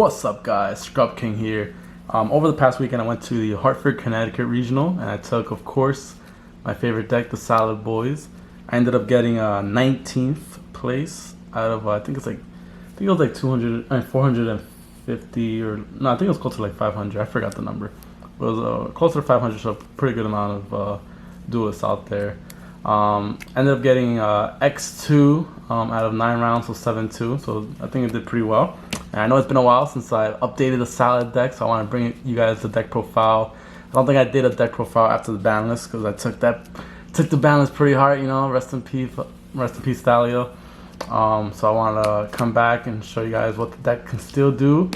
What's up, guys? Scrub King here. Over the past weekend, I went to the Hartford, Connecticut Regional, and I took, of course, my favorite deck, the Salad Boys. I ended up getting a 19th place out of I think it was like 450 or no, I think it was close to like 500. I forgot the number. It was closer to 500, so a pretty good amount of duelists out there. Ended up getting X2 out of 9 rounds, so 7-2. So I think it did pretty well. And I know it's been a while since I updated the Salad deck, so I want to bring you guys the deck profile. I don't think I did a deck profile after the ban list because I took the ban list pretty hard, you know. Rest in peace, Stalio. So I want to come back and show you guys what the deck can still do,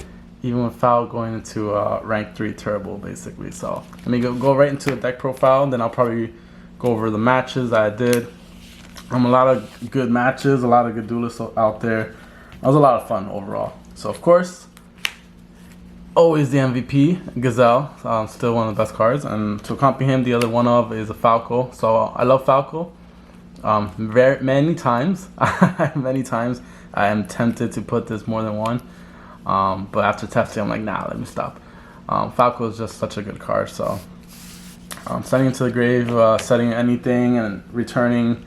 even without going into rank 3 turbo, basically. So let me go right into the deck profile, and then I'll probably go over the matches I did. A lot of good matches, a lot of good duelists out there. It was a lot of fun overall. So of course, always the MVP, Gazelle, still one of the best cards. And to accompany him, the other one of is a Falco. So I love Falco. Many times I am tempted to put this more than one. But after testing, I'm like, nah, let me stop. Falco is just such a good card. So setting into the grave, setting anything, and returning.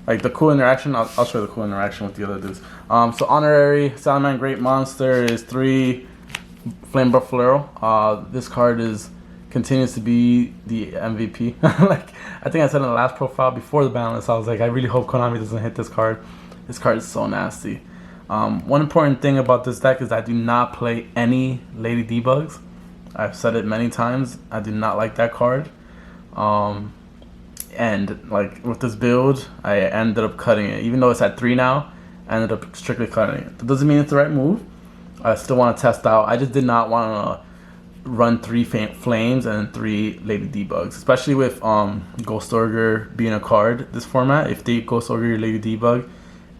Like the cool interaction, I'll show you the cool interaction with the other dudes. So honorary Salamangreat monster is 3 Flame Buffalo. This card continues to be the MVP. Like I think I said in the last profile before the ban list, I was like, I really hope Konami doesn't hit this card. This card is so nasty. One important thing about this deck is I do not play any Lady Debugs. I've said it many times. I do not like that card. And like with this build, I ended up cutting it. Even though it's at 3 now, I ended up strictly cutting it. That doesn't mean it's the right move. I still want to test out. I just did not want to run 3 flames and 3 Lady Debugs, especially with Ghost Ogre being a card this format. If they Ghost Ogre your Lady Debug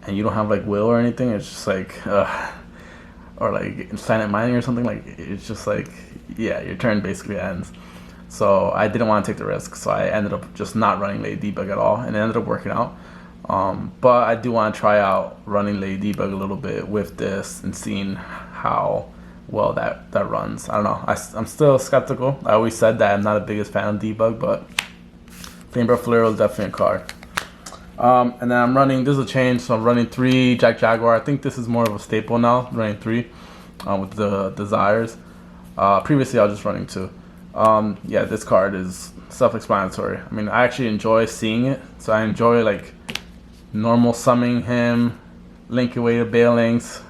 and you don't have like will or anything, it's just like or like Silent Mining or something, like it's just like, yeah, your turn basically ends. So I didn't want to take the risk, so I ended up just not running Lady Debug at all, and it ended up working out. But I do want to try out running Lady Debug a little bit with this and seeing how well that runs. I don't know. I'm still skeptical. I always said that I'm not the biggest fan of Debug, but Flame Flare is definitely a card. And then I'm running, this is a change, so I'm running 3 Jaguar. I think this is more of a staple now, running 3 with the Desires. Previously I was just running 2. Yeah, this card is self-explanatory. I mean, I actually enjoy seeing it. So I enjoy like normal summoning him, link away to Bailings.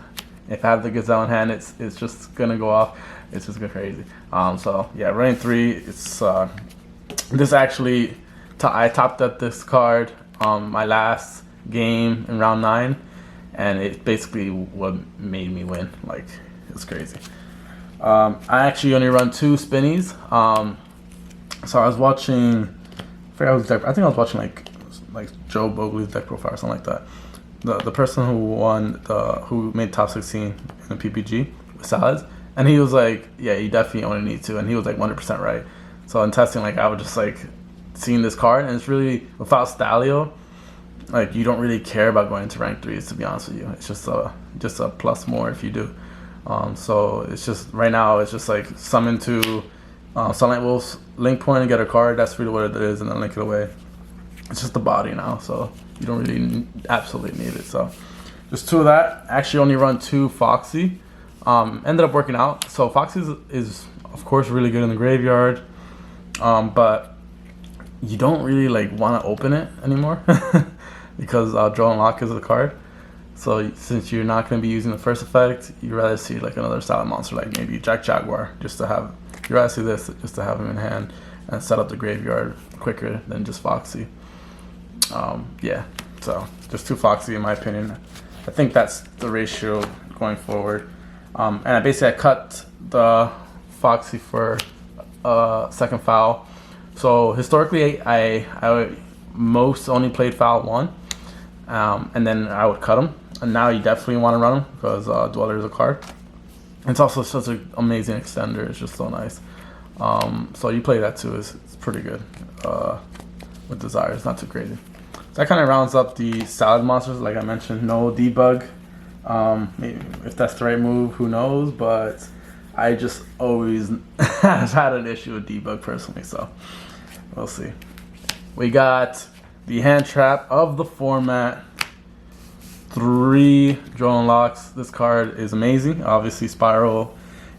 If I have the Gazelle in hand, it's just gonna go off. It's just go crazy. So yeah, running 3. It's this actually I topped up this card my last game in round 9, and it's basically what made me win. Like, it's crazy. I actually only run 2 spinnies. So I was watching, I think I was watching like Joe Bogley's deck profile or something like that. The person who made top 16 in the PPG with Salads, and he was like, yeah, you definitely only need 2, and he was like 100% right. So in testing, like I was just like seeing this card, and it's really, without Stalio, like you don't really care about going to rank 3s, to be honest with you. It's just a plus more if you do. So it's just, right now, it's just like summon to Sunlight Wolf's link point and get a card. That's really what it is, and then link it away. It's just the body now, so you don't really absolutely need it. So just 2 of that. Actually only run 2 Foxy. Ended up working out. So Foxy is of course really good in the graveyard, but you don't really like want to open it anymore because Draw and Lock is a card. So since you're not going to be using the first effect, you'd rather see like another Salad monster, like maybe Jaguar, just to have, you'd rather see this just to have him in hand and set up the graveyard quicker than just Foxy. Yeah, so just 2 Foxy in my opinion. I think that's the ratio going forward. And I cut the Foxy for second foul. So historically, I most only played foul 1, and then I would cut him. And now you definitely want to run him because Dweller is a card. It's also such an amazing extender. It's just so nice. So you play that too. It's pretty good with Desires. Not too crazy. So that kind of rounds up the Salad monsters. Like I mentioned, no debug. Maybe if that's the right move, who knows? But I just always have had an issue with debug personally, so we'll see. We got the hand trap of the format. 3 drone locks. This card is amazing. Obviously, Spiral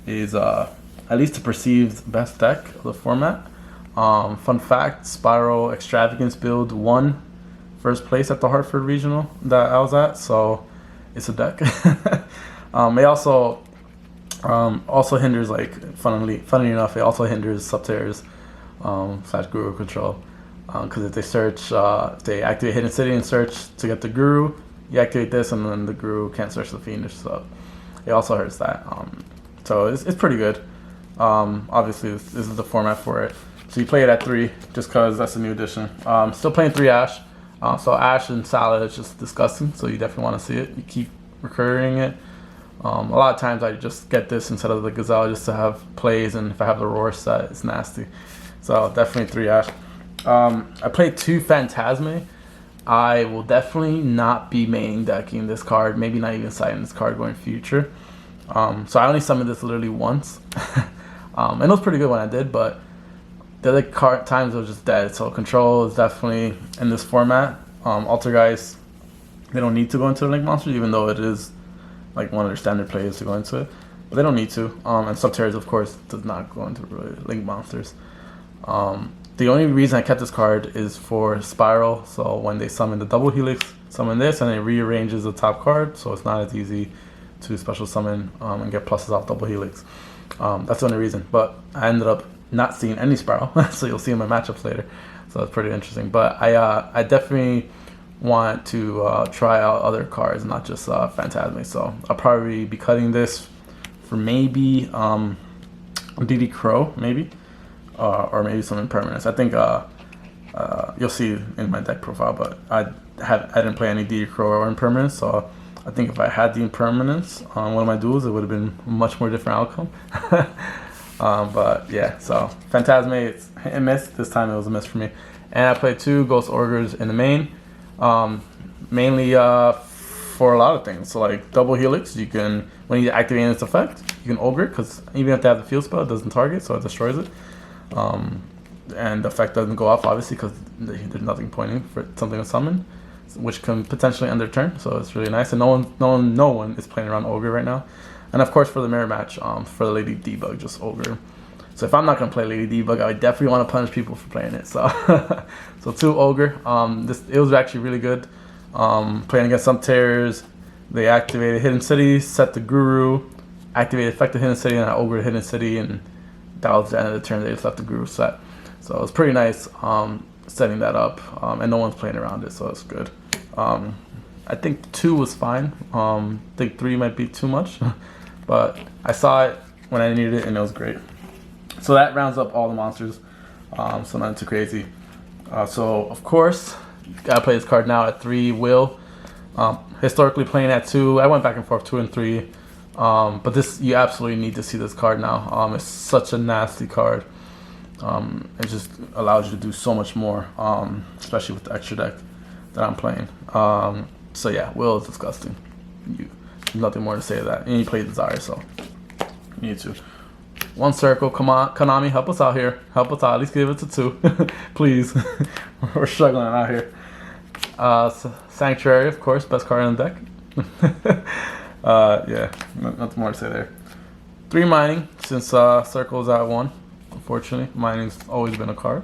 is at least the perceived best deck of the format. Fun fact: Spiral Extravagance build won first place at the Hartford regional that I was at, so it's a deck. It also hinders, like, funny enough, it also hinders Subterra's / Guru control, because if they search, if they activate Hidden City and search to get the Guru, you activate this and then the Guru can't search the Fiendish, so it also hurts that. So it's pretty good. Obviously this is the format for it, so you play it at 3 just because that's a new addition. Still playing 3 Ash. So Ash and Salad is just disgusting, so you definitely want to see it. You keep recurring it. A lot of times I just get this instead of the Gazelle just to have plays, and if I have the Roar set, it's nasty. So definitely 3 Ash. I played 2 Phantasme. I will definitely not be main decking this card, maybe not even citing this card going future. So I only summoned this literally once. And it was pretty good when I did, but the other times it was just dead. So Control is definitely in this format. Altergeist, they don't need to go into the Link Monsters, even though it is like one of their standard plays to go into it. But they don't need to. And Subterra's, of course, does not go into really Link Monsters. The only reason I kept this card is for Spiral. So when they summon the double helix, summon this, and it rearranges the top card, so it's not as easy to special summon and get pluses off double helix. That's the only reason. But I ended up not seeing any Spiral, so you'll see in my matchups later. So it's pretty interesting. But I definitely want to try out other cards, not just Phantasme. So I'll probably be cutting this for maybe DD Crow, maybe. Or maybe some impermanence. I think you'll see in my deck profile, but I didn't play any DD Crow or impermanence, so I think if I had the impermanence on one of my duels, it would have been a much more different outcome. But yeah, so Phantasme, it's hit and miss. This time it was a miss for me. And I played 2 Ghost Ogres in the main, mainly for a lot of things. So like double helix, you can, when you activate its effect, you can ogre, because even if they have the field spell, it doesn't target, so it destroys it. And the effect doesn't go off, obviously, because there's nothing pointing for something to summon, which can potentially end their turn. So it's really nice, and no one is playing around ogre right now. And of course, for the mirror match, for the Lady Debug, just ogre. So if I'm not gonna play Lady Debug, I would definitely want to punish people for playing it. So so 2 ogre. It was actually really good. Playing against some terrors, they activated Hidden City, set the Guru, activated effective Hidden City, and I ogre Hidden City, and that was the end of the turn. They just left the Guru set. So it was pretty nice setting that up, and no one's playing around it, so it's good. I think 2 was fine. I think 3 might be too much, but I saw it when I needed it, and it was great. So that rounds up all the monsters, so nothing too crazy. So of course, gotta play this card now at 3. Will, historically playing at 2. I went back and forth 2 and 3. But this, you absolutely need to see this card now. It's such a nasty card. It just allows you to do so much more, especially with the extra deck that I'm playing. So yeah, Will is disgusting. There's nothing more to say to that. And you play Desire, so you need to. 1 circle, come on, Konami, help us out here. Help us out, at least give it to 2. Please. We're struggling out here. Sanctuary, of course, best card in the deck. Yeah, nothing more to say there. 3 mining, since Circle is at 1. Unfortunately, mining's always been a card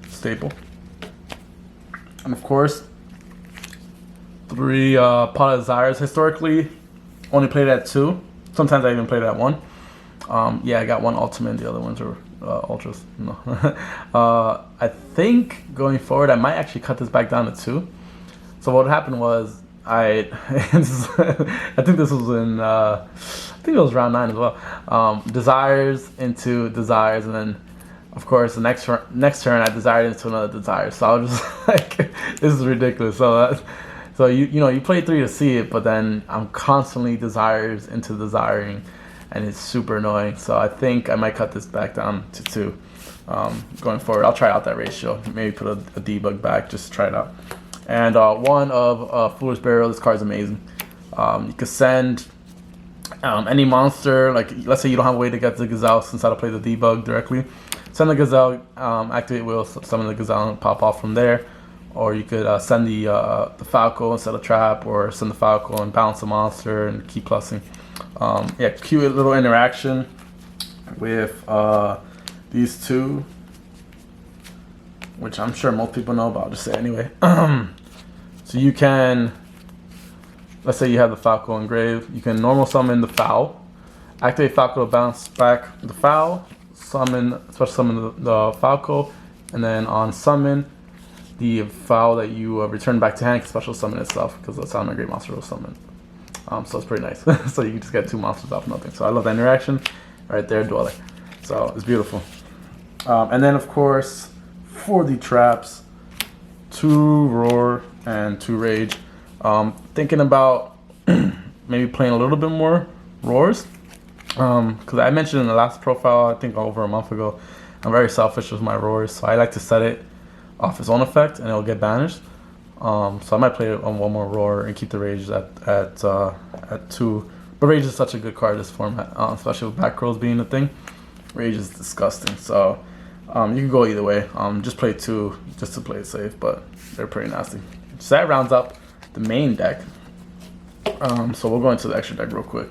staple. And of course, 3 Pot of Desires. Historically, only played at 2. Sometimes I even played at 1. Yeah, I got 1 ultimate, the other ones are ultras. No. I think going forward, I might actually cut this back down to 2. So what happened was, I think this was in I think it was round 9 as well. Desires into Desires, and then of course the next turn I desired into another Desire. So I was just like, this is ridiculous. So you play 3 to see it, but then I'm constantly Desires into desiring, and it's super annoying. So I think I might cut this back down to 2 going forward. I'll try out that ratio. Maybe put a debug back just to try it out. And 1 of Foolish Burial. This card's amazing. You could send any monster, like let's say you don't have a way to get the Gazelle since how to play the debug directly. Send the Gazelle, activate wheel, summon the Gazelle and pop off from there. Or you could send the Falco and set a trap, or send the Falco and bounce a monster and keep plussing. Yeah, cute little interaction with these two, which I'm sure most people know, but I'll just say anyway. So you can, let's say you have the Falco engraved, you can normal summon the Fowl, activate Falco to bounce back the Fowl, summon, special summon the Falco, and then on summon, the Fowl that you return back to hand can special summon itself because the Salamangreat monster will summon. So it's pretty nice. So you can just get two monsters off nothing. So I love that interaction right there, Dweller. So it's beautiful. And then of course, for the traps, 2 Roar and 2 Rage. Thinking about maybe playing a little bit more Roars. Because I mentioned in the last profile, I think over a month ago, I'm very selfish with my Roars. So I like to set it off its own effect and it'll get banished. So I might play on 1 more Roar and keep the Rage at 2. But Rage is such a good card this format, especially with back rolls being a thing. Rage is disgusting. So you can go either way. Just play 2 just to play it safe, but they're pretty nasty. So that rounds up the main deck. So we'll go into the extra deck real quick.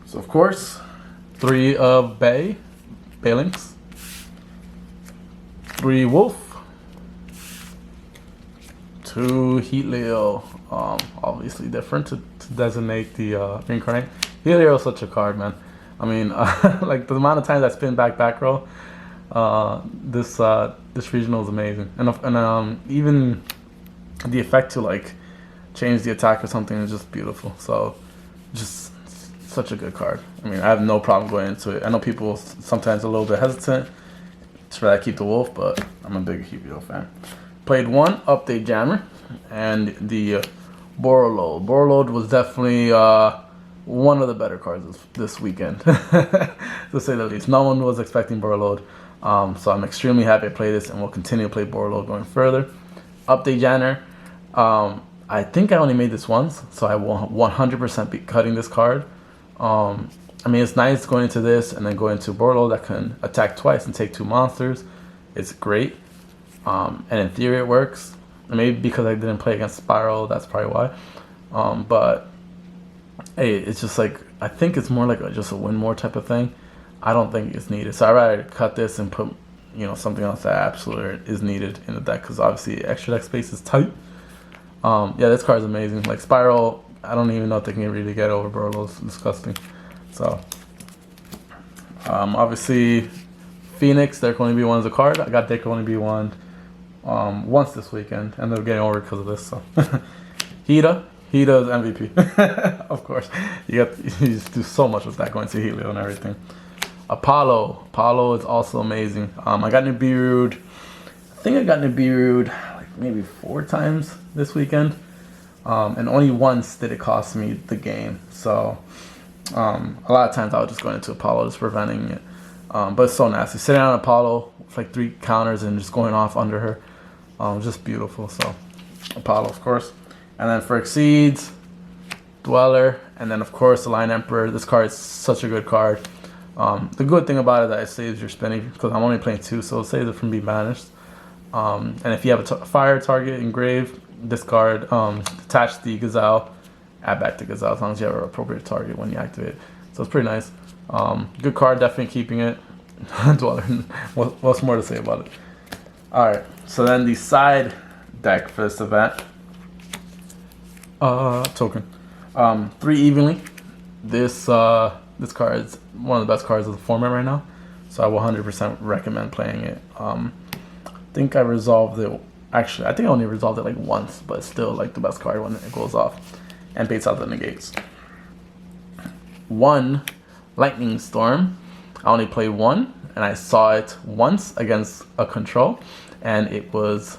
So of course, 3 of Baylings, 3 Wolf, 2 Heatleo, obviously different to designate the reincarnate. Heatleo is such a card, man. I mean, like the amount of times I spin back row, this regional is amazing, and even the effect to like change the attack or something is just beautiful. So just such a good card. I mean, I have no problem going into it. I know people sometimes a little bit hesitant to rather keep the Wolf, but I'm a big Heatleo fan. Played 1 Update Jammer and the Borreload. Borreload was definitely one of the better cards this weekend, to say the least. No one was expecting Borreload, so I'm extremely happy to play this, and we'll continue to play Borreload going further. Update Jammer. I think I only made this once, so I will 100% be cutting this card. I mean, it's nice going into this and then going into Borreload that can attack twice and take 2 monsters. It's great. And in theory it works. Maybe because I didn't play against Spiral, that's probably why. But hey, it's just like, I think it's more like just a win more type of thing. I don't think it's needed. So I'd rather cut this and put, you know, something else that absolutely is needed in the deck, because obviously extra deck space is tight. Yeah, this card is amazing. Like Spiral, I don't even know if they can really get over Burrow. It's disgusting. So obviously Phoenix, there can only be 1 as a card. I got there can only be 1 once this weekend. Ended up getting over because of this. So Hida is MVP. Of course. You just do so much with that going to Helio and everything. Apollo is also amazing. I got Nibiru'd. I think I got Nibiru'd like maybe 4 times this weekend. And only once did it cost me the game. So a lot of times I was just going into Apollo, just preventing it. But it's so nasty. Sitting on Apollo with like 3 counters and just going off under her. Just beautiful. So Apollo, of course. And then for Exceeds, Dweller, and then of course the Lion Emperor. This card is such a good card. The good thing about it is that it saves your spinning, because I'm only playing 2, so it saves it from being banished. And if you have a fire target engraved, discard, detach the Gazelle, add back the Gazelle as long as you have an appropriate target when you activate it. So it's pretty nice. Good card, definitely keeping it. Dweller, what's more to say about it? Alright, so then the side deck for this event. Token. 3 Evenly. This card is one of the best cards of the format right now, so I will 100% recommend playing it. I think I resolved it. Actually, I think I only resolved it like once, but it's still like the best card when it goes off and baits out the negates. 1 Lightning Storm. I only played 1, and I saw it once against a control, and it was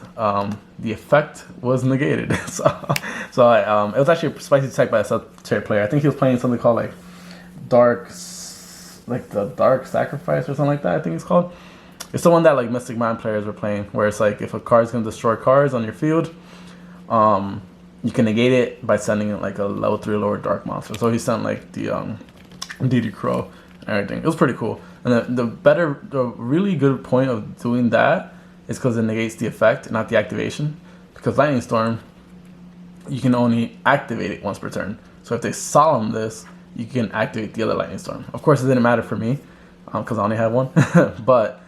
the effect was negated. so it was actually a spicy attack by a Secretary player. I think he was playing something called like the Dark Sacrifice or something like that, I think it's called. It's the one that like Mystic Mind players were playing, where it's like if a card's gonna destroy cards on your field, you can negate it by sending it like a level 3 lower dark monster. So he sent like the DD Crow and everything. It was pretty cool. And the really good point of doing that is because it negates the effect, not the activation. Because Lightning Storm, you can only activate it once per turn. So if they Solemn this, you can activate the other Lightning Storm. Of course, it didn't matter for me because I only have one. But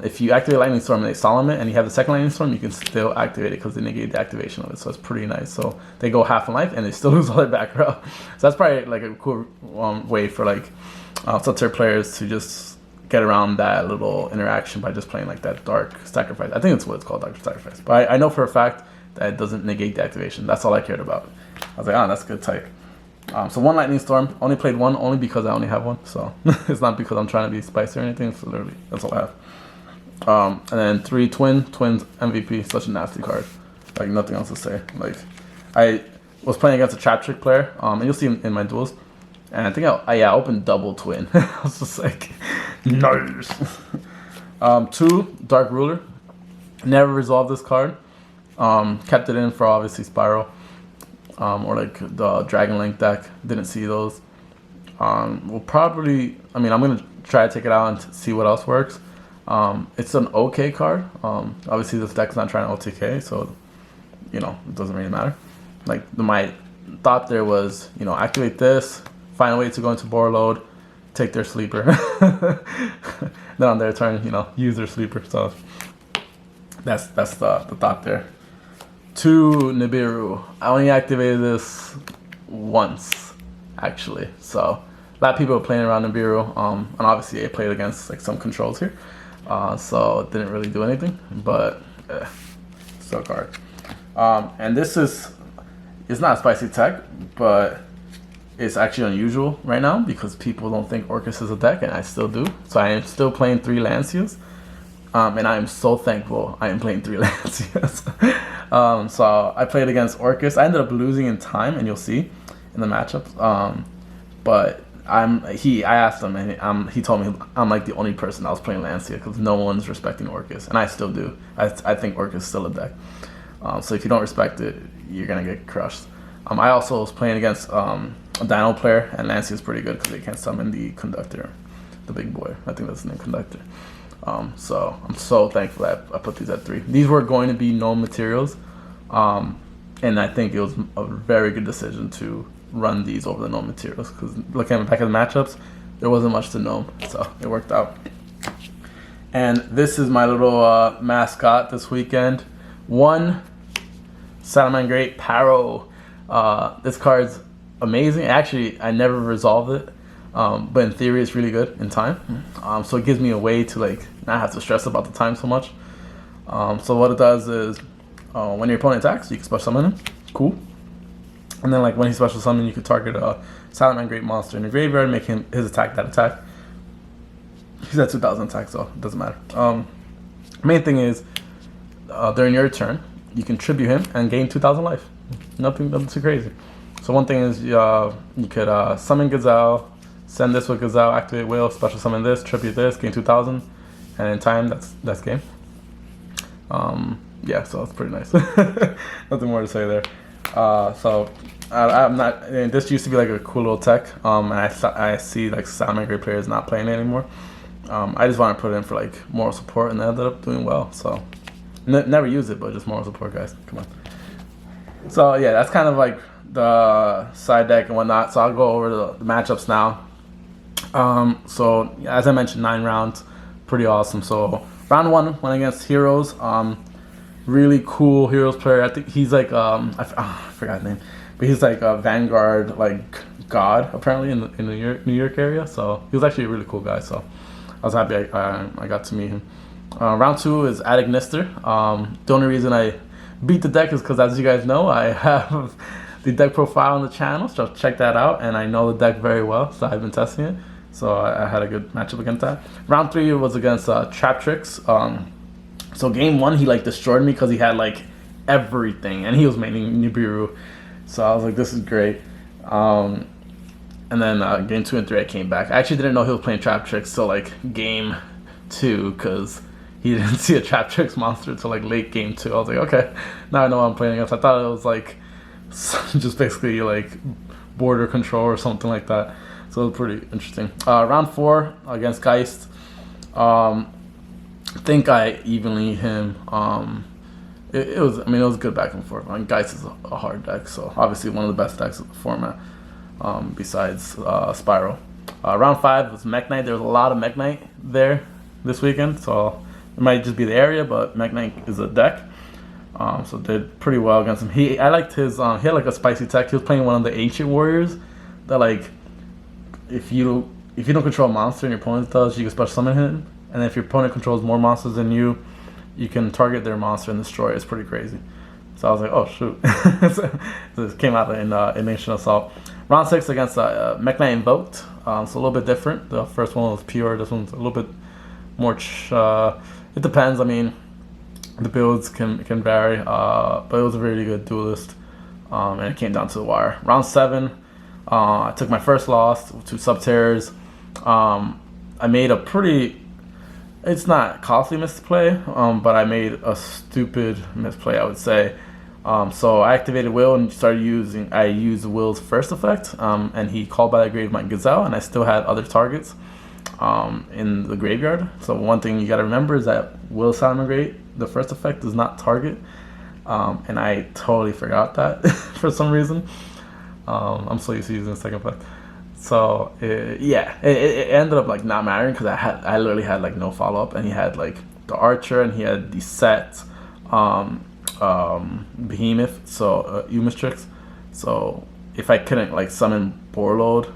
if you activate Lightning Storm and they Solemn it, and you have the second Lightning Storm, you can still activate it because they negate the activation of it. So it's pretty nice. So they go half in life and they still lose all their back row. So that's probably like a cool way for like Subtier players to just get around that little interaction by just playing like that Dark Sacrifice. I think that's what it's called, Dark Sacrifice. But I know for a fact that it doesn't negate the activation. That's all I cared about. I was like, oh, that's good type. So one Lightning Storm. Only played one, only because I only have one. So it's not because I'm trying to be spicy or anything. It's literally, that's all I have. And then 3 Twins MVP. Such a nasty card. Like nothing else to say. Like I was playing against a Trap Trick player, and you'll see in my duels. And I think I opened double Twin. I was just like, nice. 2 Dark Ruler. Never resolved this card. Kept it in for obviously Spiral. Or like the Dragon Link deck. Didn't see those. We'll probably, I'm going to try to take it out and see what else works. It's an okay card. Obviously this deck's not trying to OTK, so, it doesn't really matter. Like, my thought there was, activate this, find a way to go into board load, take their sleeper. Then on their turn, use their sleeper. So that's the thought there. 2 Nibiru. I only activated this once, actually. So a lot of people are playing around Nibiru, and obviously I played against like some controls here, so it didn't really do anything. But still a card. And this it's not a spicy tech, but it's actually unusual right now because people don't think Orcus is a deck, and I still do. So I am still playing 3 Lancias. And I am so thankful I am playing 3 Lancias. So I played against Orcus. I ended up losing in time, and you'll see in the matchups. But I asked him, and he told me I'm like the only person that was playing Lancia because no one's respecting Orcus, and I still do. I think Orcus is still a deck. So if you don't respect it, you're gonna get crushed. I also was playing against a Dino player, and Lancia is pretty good because they can't summon the Conductor, the big boy. I think that's the name, Conductor. So I'm so thankful that I put these at 3. These were going to be gnome materials, and I think it was a very good decision to run these over the gnome materials because looking at the back of the matchups, there wasn't much to gnome, so it worked out. And this is my little mascot this weekend. 1 Salamangreat Paro. This card's amazing. Actually, I never resolved it. But in theory, it's really good in time. So it gives me a way to like not have to stress about the time so much. So what it does is when your opponent attacks, you can special summon him. Cool. And then like when he special summon, you can target a Salamangreat monster in the graveyard, make him his attack that attack. He's at 2,000 attack, so it doesn't matter. Main thing is during your turn, you can tribute him and gain 2,000 life. Nothing too crazy. So one thing is you could summon Gazelle. Send this with Gazelle, activate Will, special summon this, tribute this, gain 2,000, and in time, that's game. Yeah, so it's pretty nice. Nothing more to say there. So I'm not. This used to be like a cool little tech, and I see like Salamangreat players not playing it anymore. I just want to put it in for like moral support, and I ended up doing well. So never use it, but just moral support, guys. Come on. So yeah, that's kind of like the side deck and whatnot. So I'll go over the matchups now. So as I mentioned, 9 rounds, pretty awesome. So round 1 went against Heroes. Really cool Heroes player. I think he's like I forgot his name, but he's like a Vanguard like god apparently in the New York area. So he was actually a really cool guy. So I was happy I got to meet him. Round 2 is Attic Nister. The only reason I beat the deck is because, as you guys know, I have the deck profile on the channel, so check that out. And I know the deck very well, so I've been testing it. So I had a good matchup against that. Round 3 was against Trap Tricks. So game 1, he like destroyed me because he had like everything, and he was maining Nibiru. So I was like, this is great. And then game 2 and 3, I came back. I actually didn't know he was playing Trap Tricks till like game 2 because he didn't see a Trap Tricks monster till like late game 2. I was like, okay, now I know what I'm playing against. I thought it was like just basically like border control or something like that. So it was pretty interesting. Round 4 against Geist. I think I evenly him. It was it was good back and forth. I mean, Geist is a hard deck, so obviously one of the best decks of the format, besides Spiral. Round 5 was Mech Knight. There was a lot of Mech Knight there this weekend, so it might just be the area, but Mech Knight is a deck. So did pretty well against him. I liked his. He had like a spicy tech. He was playing one of the Ancient Warriors that like if you don't control a monster and your opponent does, you can special summon him. And if your opponent controls more monsters than you can target their monster and destroy it. It's pretty crazy. So I was like, oh shoot. So this came out in Ancient Assault. Round 6 against Mech Knight Invoked. So a little bit different. The first one was pure. This one's a little bit more. It depends. I mean, the builds can vary. But it was a really good duelist. And it came down to the wire. Round 7. I took my first loss to Subterrors. I made a pretty. It's not costly misplay, but I made a stupid misplay, I would say. So I activated Will and I used Will's first effect, and he called by the grave my Gazelle, and I still had other targets in the graveyard. So one thing you gotta remember is that Will's Salamangreat, the first effect, does not target, and I totally forgot that for some reason. I'm so used to using the second effect. So it ended up like not mattering because I literally had like no follow up, and he had like the Archer and he had the set Behemoth, so Umistrix. So if I couldn't like summon Borlode,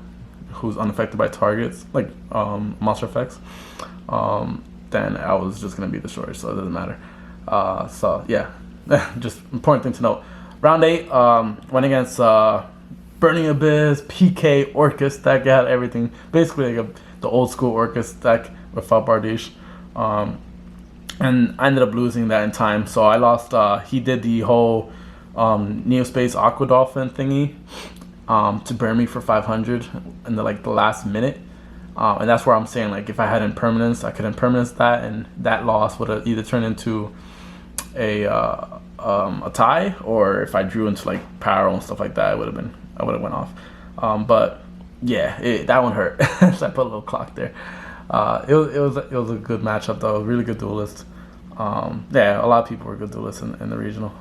who's unaffected by targets like monster effects, then I was just gonna be destroyed. So it doesn't matter. So yeah, just important thing to note. Round 8 went against. Burning Abyss, PK, Orcus deck. Had everything. Basically like the old school Orcus deck without Bardiche. And I ended up losing that in time. So I lost. He did the whole Neospace Aqua Dolphin thingy to burn me for 500 in the last minute. And that's where I'm saying like if I had Impermanence, I could Impermanence that, and that loss would have either turned into a tie, or if I drew into like Power and stuff like that, I would have went off. But yeah, that one hurt. So I put a little clock there. It was a good matchup though, really good duelist. Yeah, a lot of people were good duelists in the regional.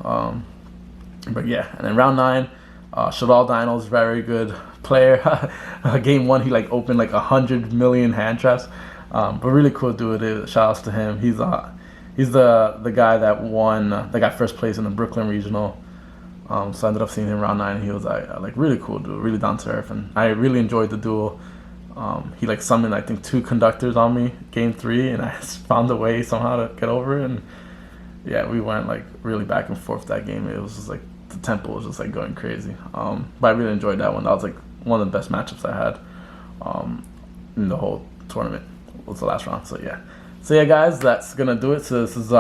But yeah, and then round 9, Shadal Dino's very good player. Game 1 he like opened like 100 million hand traps. But really cool dude. Shout outs to him. He's the guy that won, that got first place in the Brooklyn regional. So I ended up seeing him round 9, and he was like really cool dude, really down to earth, and I really enjoyed the duel. He like summoned I think 2 conductors on me game 3, and I found a way somehow to get over it. And yeah, we went like really back and forth that game. It was just like the tempo was just like going crazy. But I really enjoyed that one. That was like one of the best matchups I had in the whole tournament. It was the last round. So yeah, guys, that's gonna do it. So this is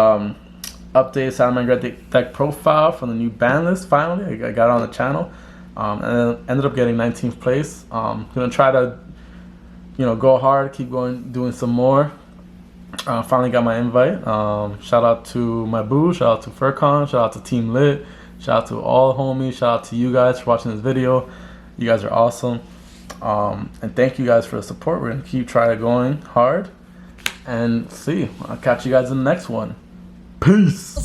updated Salamangreat deck profile from the new ban list. Finally, I got it on the channel, and then ended up getting 19th place. Gonna try to, go hard, keep going, doing some more. Finally got my invite. Shout out to my boo. Shout out to Furcon. Shout out to Team Lit. Shout out to all the homies. Shout out to you guys for watching this video. You guys are awesome. And thank you guys for the support. We're gonna keep trying going hard. And see, I'll catch you guys in the next one. Peace.